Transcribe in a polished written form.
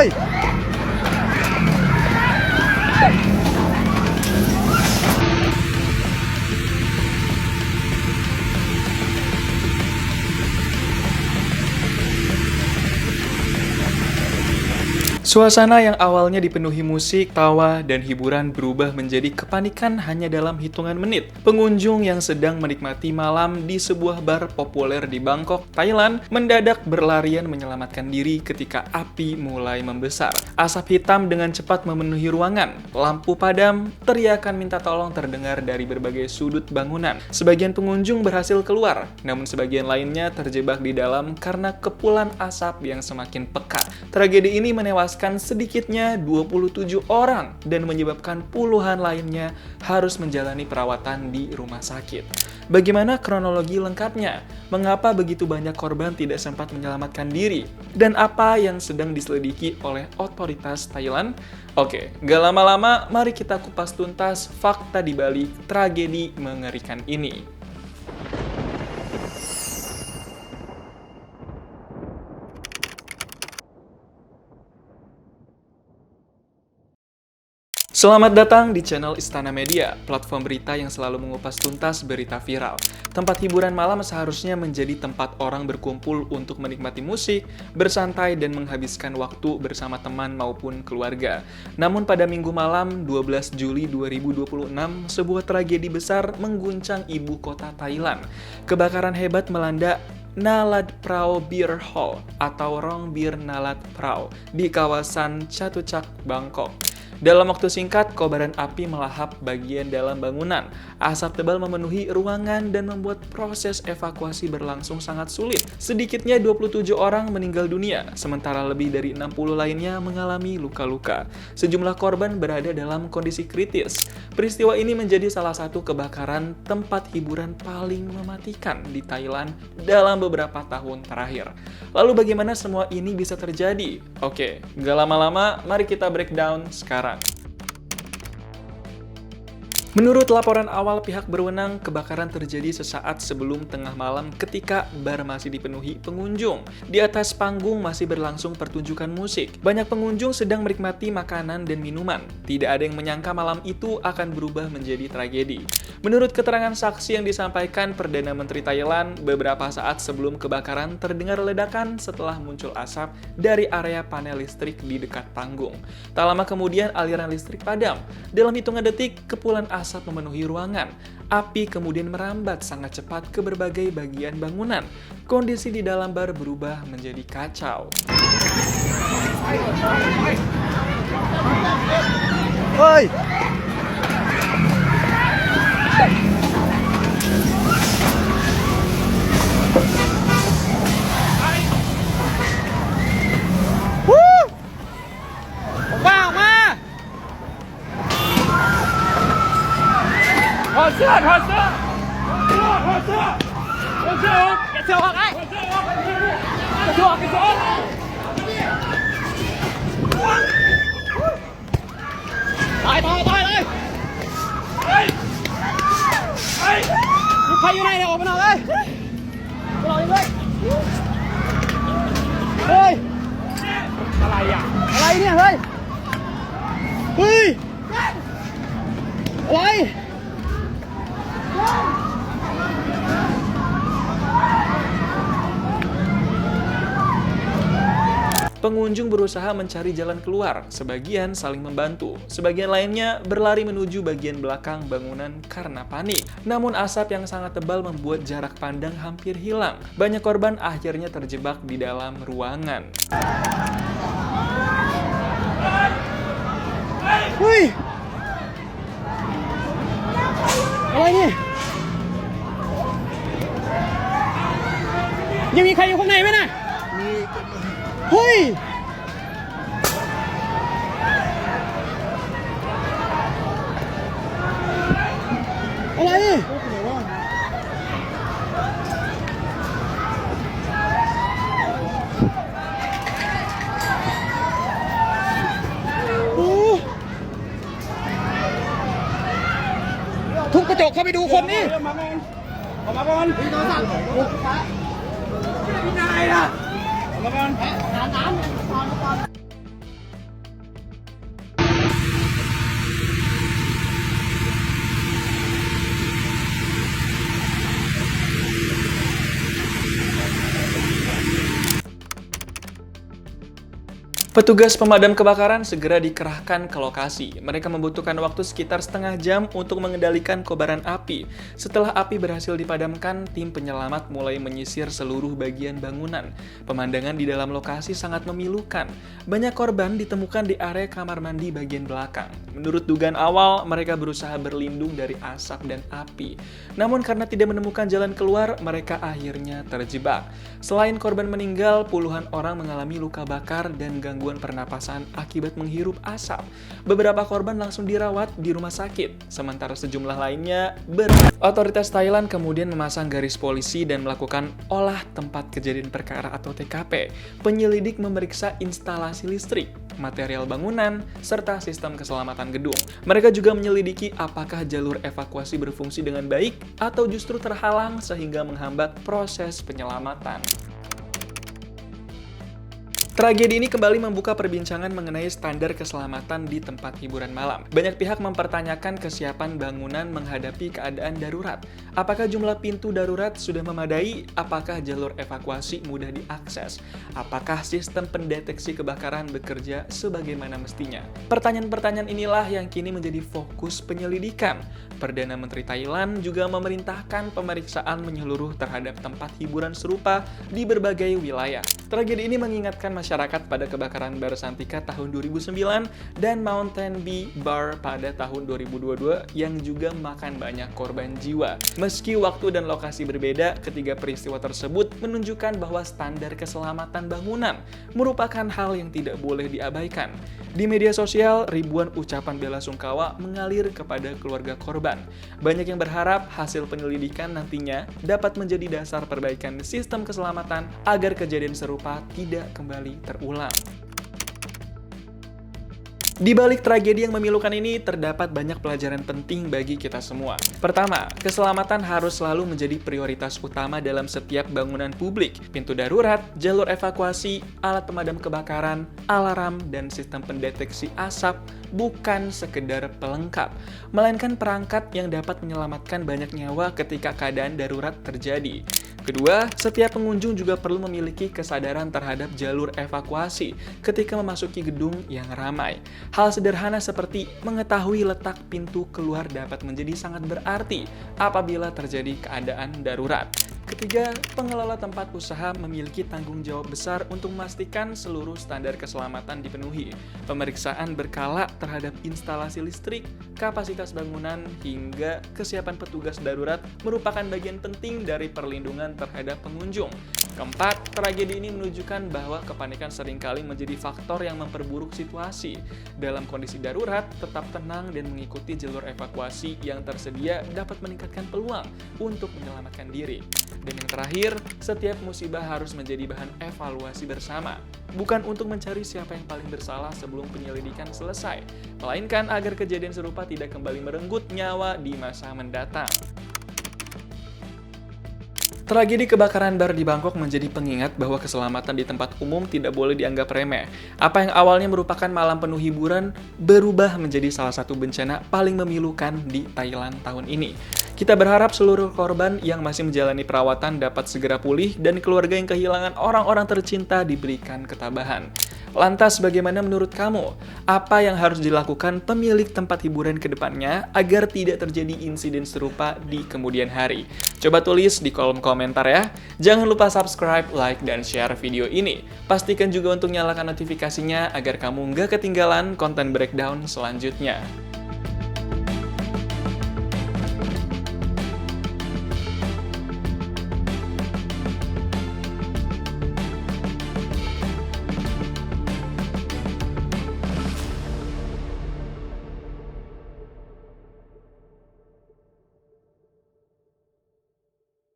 Oi! Suasana yang awalnya dipenuhi musik, tawa, dan hiburan berubah menjadi kepanikan hanya dalam hitungan menit. Pengunjung yang sedang menikmati malam di sebuah bar populer di Bangkok, Thailand, mendadak berlarian menyelamatkan diri ketika api mulai membesar. Asap hitam dengan cepat memenuhi ruangan, lampu padam, teriakan minta tolong terdengar dari berbagai sudut bangunan. Sebagian pengunjung berhasil keluar, namun sebagian lainnya terjebak di dalam karena kepulan asap yang semakin pekat. Tragedi ini menewaskan sedikitnya 27 orang dan menyebabkan puluhan lainnya harus menjalani perawatan di rumah sakit. Bagaimana kronologi lengkapnya? Mengapa begitu banyak korban tidak sempat menyelamatkan diri? Dan apa yang sedang diselidiki oleh otoritas Thailand? Oke, gak lama-lama, mari kita kupas tuntas fakta di balik tragedi mengerikan ini. Selamat datang di channel Istana Media, platform berita yang selalu mengupas tuntas berita viral. Tempat hiburan malam seharusnya menjadi tempat orang berkumpul untuk menikmati musik, bersantai, dan menghabiskan waktu bersama teman maupun keluarga. Namun pada minggu malam 12 Juli 2026, sebuah tragedi besar mengguncang ibu kota Thailand. Kebakaran hebat melanda Nalad Prao Beer Hall atau Rong Bir Nalad Prao di kawasan Chatuchak, Bangkok. Dalam waktu singkat, kobaran api melahap bagian dalam bangunan. Asap tebal memenuhi ruangan dan membuat proses evakuasi berlangsung sangat sulit. Sedikitnya 27 orang meninggal dunia, sementara lebih dari 60 lainnya mengalami luka-luka. Sejumlah korban berada dalam kondisi kritis. Peristiwa ini menjadi salah satu kebakaran tempat hiburan paling mematikan di Thailand dalam beberapa tahun terakhir. Lalu bagaimana semua ini bisa terjadi? Oke, gak lama-lama, mari kita breakdown sekarang. Menurut laporan awal pihak berwenang, kebakaran terjadi sesaat sebelum tengah malam ketika bar masih dipenuhi pengunjung. Di atas panggung masih berlangsung pertunjukan musik. Banyak pengunjung sedang menikmati makanan dan minuman. Tidak ada yang menyangka malam itu akan berubah menjadi tragedi. Menurut keterangan saksi yang disampaikan Perdana Menteri Thailand, beberapa saat sebelum kebakaran terdengar ledakan setelah muncul asap dari area panel listrik di dekat panggung. Tak lama kemudian aliran listrik padam. Dalam hitungan detik, kepulan asap memenuhi ruangan. Api kemudian merambat sangat cepat ke berbagai bagian bangunan. Kondisi di dalam bar berubah menjadi kacau. Oi! Pengunjung berusaha mencari jalan keluar, sebagian saling membantu, sebagian lainnya berlari menuju bagian belakang bangunan karena panik. Namun asap yang sangat tebal membuat jarak pandang hampir hilang. Banyak korban akhirnya terjebak di dalam ruangan. Wih! Apa ini? ยังมีใครอยู่ข้างในไหมน่ะ เฮ้ย อะไรทุบกระจกเข้าไปดูคนนี่ออกมาก่อนพี่โทรศัพท์พี่นายล่ะออกมาก่อน Petugas pemadam kebakaran segera dikerahkan ke lokasi. Mereka membutuhkan waktu sekitar setengah jam untuk mengendalikan kobaran api. Setelah api berhasil dipadamkan, tim penyelamat mulai menyisir seluruh bagian bangunan. Pemandangan di dalam lokasi sangat memilukan. Banyak korban ditemukan di area kamar mandi bagian belakang. Menurut dugaan awal, mereka berusaha berlindung dari asap dan api. Namun karena tidak menemukan jalan keluar, mereka akhirnya terjebak. Selain korban meninggal, puluhan orang mengalami luka bakar dan gangguan pernapasan akibat menghirup asap. Beberapa korban langsung dirawat di rumah sakit, sementara sejumlah lainnya Otoritas Thailand kemudian memasang garis polisi dan melakukan olah tempat kejadian perkara atau TKP. Penyelidik memeriksa instalasi listrik, material bangunan, serta sistem keselamatan gedung. Mereka juga menyelidiki apakah jalur evakuasi berfungsi dengan baik atau justru terhalang sehingga menghambat proses penyelamatan. Tragedi ini kembali membuka perbincangan mengenai standar keselamatan di tempat hiburan malam. Banyak pihak mempertanyakan kesiapan bangunan menghadapi keadaan darurat. Apakah jumlah pintu darurat sudah memadai? Apakah jalur evakuasi mudah diakses? Apakah sistem pendeteksi kebakaran bekerja sebagaimana mestinya? Pertanyaan-pertanyaan inilah yang kini menjadi fokus penyelidikan. Perdana Menteri Thailand juga memerintahkan pemeriksaan menyeluruh terhadap tempat hiburan serupa di berbagai wilayah. Tragedi ini mengingatkan masyarakat pada kebakaran Bar Santika tahun 2009 dan Mountain Bee Bar pada tahun 2022 yang juga memakan banyak korban jiwa. Meski waktu dan lokasi berbeda, ketiga peristiwa tersebut menunjukkan bahwa standar keselamatan bangunan merupakan hal yang tidak boleh diabaikan. Di media sosial, ribuan ucapan bela sungkawa mengalir kepada keluarga korban. Banyak yang berharap hasil penyelidikan nantinya dapat menjadi dasar perbaikan sistem keselamatan agar kejadian serupa tidak kembali terulang. Di balik tragedi yang memilukan ini, terdapat banyak pelajaran penting bagi kita semua. Pertama, keselamatan harus selalu menjadi prioritas utama dalam setiap bangunan publik. Pintu darurat, jalur evakuasi, alat pemadam kebakaran, alarm, dan sistem pendeteksi asap bukan sekedar pelengkap, melainkan perangkat yang dapat menyelamatkan banyak nyawa ketika keadaan darurat terjadi. Kedua, setiap pengunjung juga perlu memiliki kesadaran terhadap jalur evakuasi ketika memasuki gedung yang ramai. Hal sederhana seperti mengetahui letak pintu keluar dapat menjadi sangat berarti apabila terjadi keadaan darurat. Ketiga, pengelola tempat usaha memiliki tanggung jawab besar untuk memastikan seluruh standar keselamatan dipenuhi. Pemeriksaan berkala terhadap instalasi listrik, kapasitas bangunan, hingga kesiapan petugas darurat merupakan bagian penting dari perlindungan terhadap pengunjung. Keempat, tragedi ini menunjukkan bahwa kepanikan seringkali menjadi faktor yang memperburuk situasi. Dalam kondisi darurat, tetap tenang dan mengikuti jalur evakuasi yang tersedia dapat meningkatkan peluang untuk menyelamatkan diri. Dan yang terakhir, setiap musibah harus menjadi bahan evaluasi bersama. Bukan untuk mencari siapa yang paling bersalah sebelum penyelidikan selesai, melainkan agar kejadian serupa tidak kembali merenggut nyawa di masa mendatang. Tragedi kebakaran bar di Bangkok menjadi pengingat bahwa keselamatan di tempat umum tidak boleh dianggap remeh. Apa yang awalnya merupakan malam penuh hiburan berubah menjadi salah satu bencana paling memilukan di Thailand tahun ini. Kita berharap seluruh korban yang masih menjalani perawatan dapat segera pulih dan keluarga yang kehilangan orang-orang tercinta diberikan ketabahan. Lantas bagaimana menurut kamu? Apa yang harus dilakukan pemilik tempat hiburan ke depannya agar tidak terjadi insiden serupa di kemudian hari? Coba tulis di kolom komentar ya. Jangan lupa subscribe, like, dan share video ini. Pastikan juga untuk nyalakan notifikasinya agar kamu nggak ketinggalan konten breakdown selanjutnya.